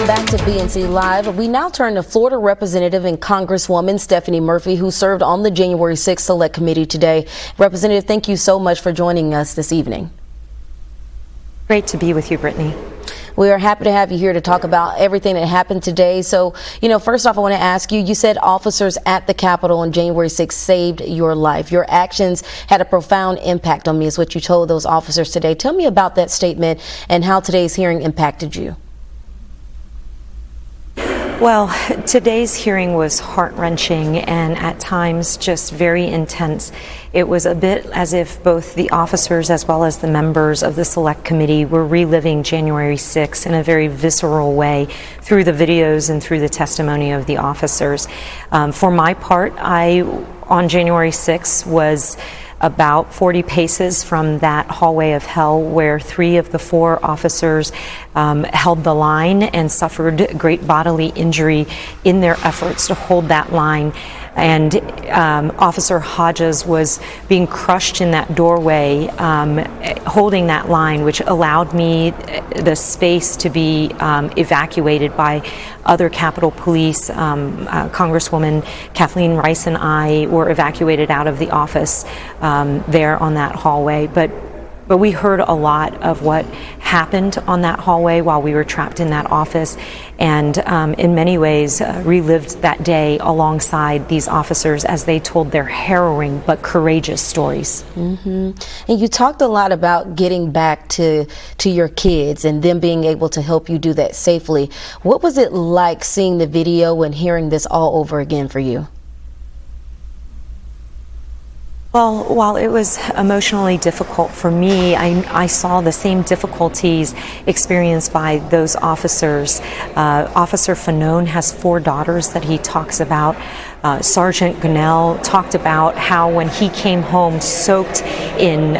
back to BNC Live. We now turn to Florida Representative and Congresswoman Stephanie Murphy, who served on the January 6th Select Committee today. Representative, thank you so much for joining us this evening. Great to be with you, Brittany. We are happy to have you here to talk about everything that happened today. So, first off, I want to ask you, you said officers at the Capitol on January 6th saved your life. Your actions had a profound impact on me, is what you told those officers today. Tell me about that statement and how today's hearing impacted you. Well, today's hearing was heart-wrenching and at times just very intense. It was a bit as if both the officers as well as the members of the Select Committee were reliving January 6th in a very visceral way through the videos and through the testimony of the officers. For my part, on January 6th was about 40 paces from that hallway of hell where 3 of the 4 officers held the line and suffered great bodily injury in their efforts to hold that line. And Officer Hodges was being crushed in that doorway, holding that line, which allowed me the space to be evacuated by other Capitol Police. Congresswoman Kathleen Rice and I were evacuated out of the office there on that hallway. But we heard a lot of what happened on that hallway while we were trapped in that office, and in many ways relived that day alongside these officers as they told their harrowing but courageous stories. And you talked a lot about getting back to your kids and them being able to help you do that safely. What was it like seeing the video and hearing this all over again for you? Well, while it was emotionally difficult for me, I saw the same difficulties experienced by those officers. Officer Fanone has 4 daughters that he talks about. Sergeant Gunnell talked about how when he came home soaked in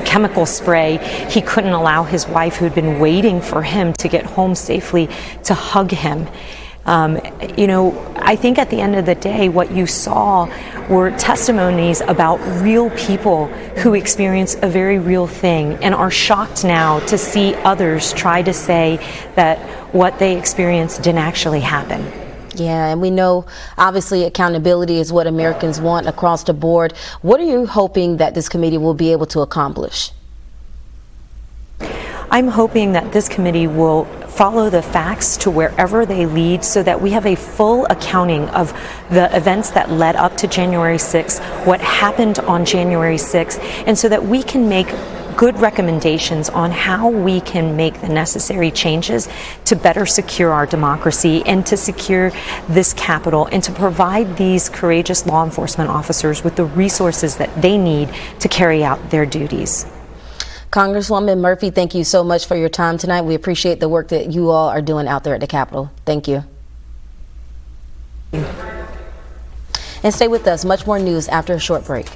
chemical spray, he couldn't allow his wife, who'd been waiting for him to get home safely, to hug him. I think at the end of the day, what you saw were testimonies about real people who experienced a very real thing and are shocked now to see others try to say that what they experienced didn't actually happen. Yeah, and we know obviously accountability is what Americans want across the board. What are you hoping that this committee will be able to accomplish? I'm hoping that this committee will follow the facts to wherever they lead so that we have a full accounting of the events that led up to January 6th, what happened on January 6th, and so that we can make good recommendations on how we can make the necessary changes to better secure our democracy and to secure this Capitol and to provide these courageous law enforcement officers with the resources that they need to carry out their duties. Congresswoman Murphy, thank you so much for your time tonight. We appreciate the work that you all are doing out there at the Capitol. Thank you. And stay with us. Much more news after a short break.